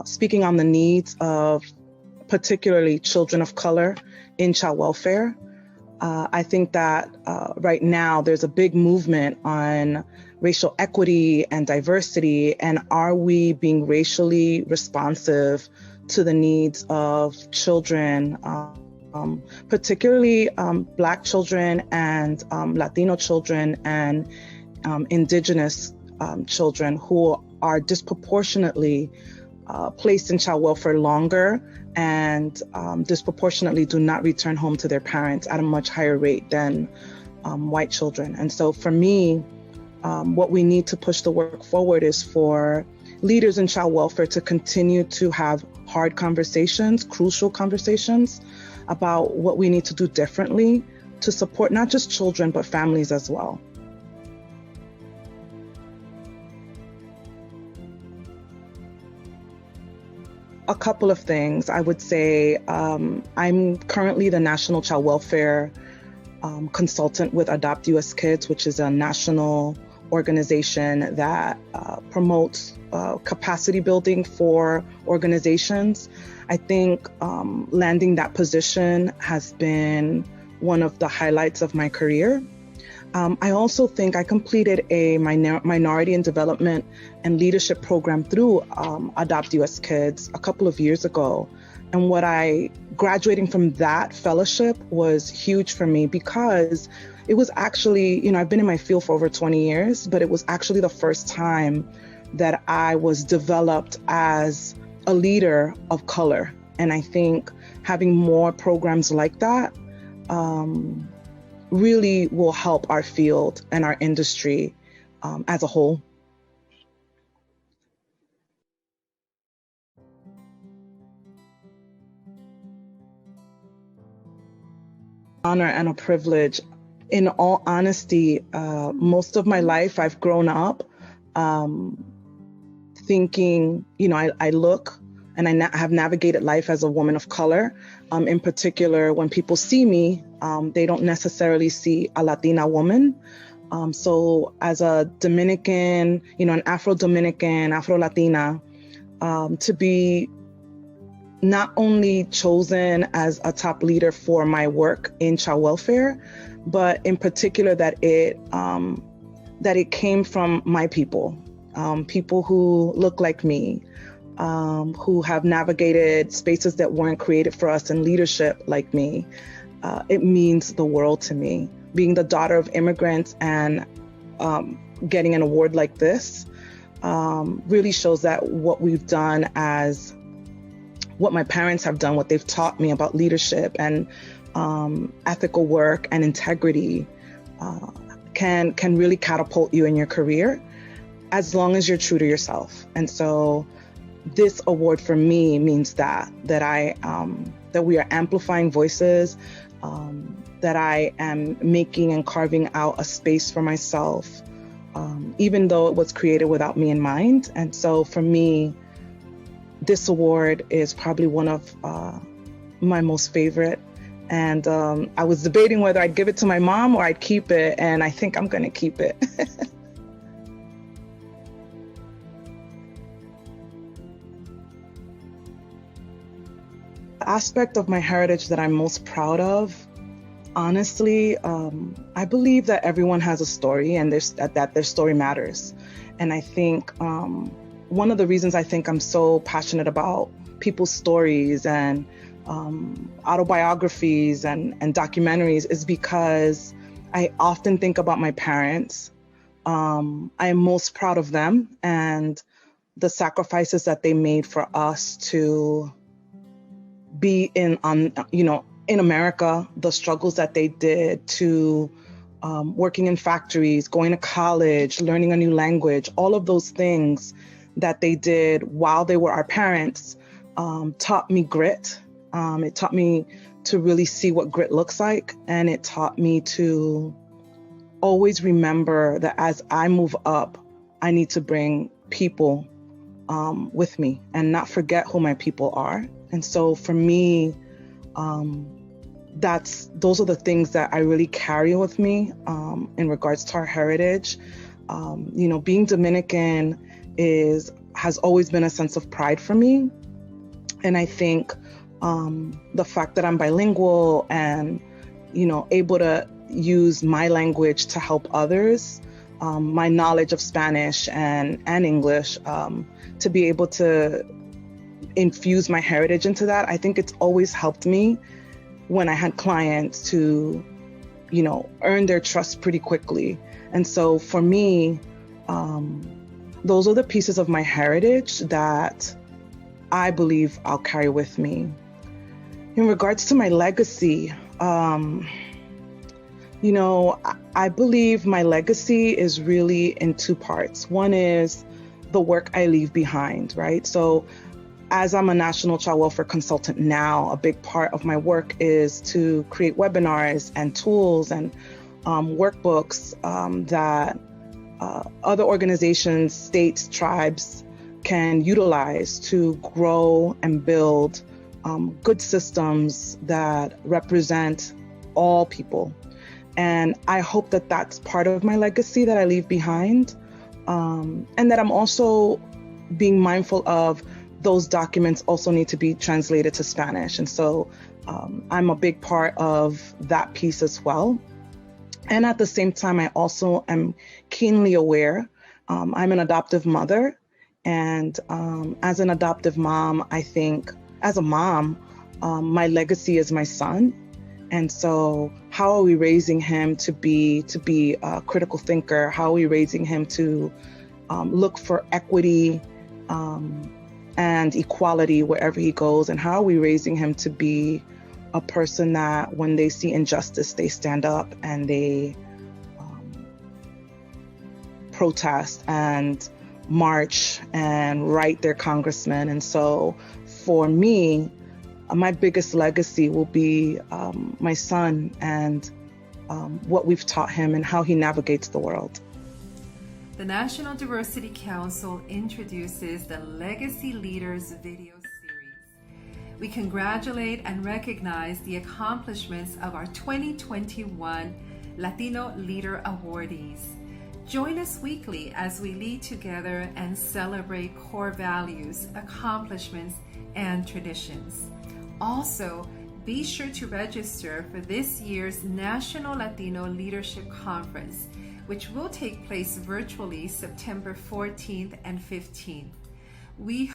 speaking on the needs of particularly children of color in child welfare. I think that right now there's a big movement on racial equity and diversity, and are we being racially responsive to the needs of children, particularly Black children and Latino children and Indigenous children who are disproportionately placed in child welfare longer and disproportionately do not return home to their parents at a much higher rate than white children. And so for me, what we need to push the work forward is for leaders in child welfare to continue to have hard conversations, crucial conversations about what we need to do differently to support not just children, but families as well. A couple of things. I would say I'm currently the National Child Welfare Consultant with Adopt US Kids, which is a national organization that promotes capacity building for organizations. I think landing that position has been one of the highlights of my career. I also think I completed a minority in development and leadership program through Adopt US Kids a couple of years ago. And graduating from that fellowship was huge for me because it was actually, I've been in my field for over 20 years, but it was actually the first time that I was developed as a leader of color. And I think having more programs like that really will help our field and our industry as a whole. Honor and a privilege. In all honesty, most of my life I've grown up thinking, I look and I have navigated life as a woman of color. In particular, when people see me, they don't necessarily see a Latina woman. So as a Dominican, an Afro-Dominican, Afro-Latina, to be not only chosen as a top leader for my work in child welfare, but in particular that it came from my people, people who look like me, who have navigated spaces that weren't created for us in leadership like me. It means the world to me. Being the daughter of immigrants and getting an award like this really shows that what we've done as what my parents have done, what they've taught me about leadership and ethical work and integrity can really catapult you in your career as long as you're true to yourself. And so this award for me means that we are amplifying voices, that I am making and carving out a space for myself, even though it was created without me in mind. And so for me, this award is probably one of my most favorite. And I was debating whether I'd give it to my mom or I'd keep it, and I think I'm going to keep it. The aspect of my heritage that I'm most proud of, honestly, I believe that everyone has a story and that their story matters. And I think one of the reasons I think I'm so passionate about people's stories and autobiographies and documentaries is because I often think about my parents. I am most proud of them and the sacrifices that they made for us to be in America, the struggles that they did to working in factories, going to college, learning a new language, all of those things that they did while they were our parents taught me grit. It taught me to really see what grit looks like. And it taught me to always remember that as I move up, I need to bring people with me and not forget who my people are. And so for me, those are the things that I really carry with me in regards to our heritage. Being Dominican is has always been a sense of pride for me. And I think the fact that I'm bilingual and, able to use my language to help others, my knowledge of Spanish and English, to be able to infuse my heritage into that, I think it's always helped me when I had clients to, earn their trust pretty quickly. And so for me, those are the pieces of my heritage that I believe I'll carry with me. In regards to my legacy, I believe my legacy is really in two parts. One is the work I leave behind, right? So as I'm a national child welfare consultant now, a big part of my work is to create webinars and tools and workbooks that other organizations, states, tribes can utilize to grow and build good systems that represent all people. And I hope that that's part of my legacy that I leave behind, and that I'm also being mindful of those documents also need to be translated to Spanish. And so I'm a big part of that piece as well. And at the same time, I also am keenly aware. I'm an adoptive mother. And as an adoptive mom, I think as a mom, my legacy is my son. And so how are we raising him to be a critical thinker? How are we raising him to look for equity and equality wherever he goes? And how are we raising him to be a person that when they see injustice, they stand up and they protest and march and write their congressman? And so for me, my biggest legacy will be my son and what we've taught him and how he navigates the world. The National Diversity Council introduces the Legacy Leaders video series. We congratulate and recognize the accomplishments of our 2021 Latino Leader awardees. Join us weekly as we lead together and celebrate core values, accomplishments, and traditions. Also, be sure to register for this year's National Latino Leadership Conference, which will take place virtually September 14th and 15th. We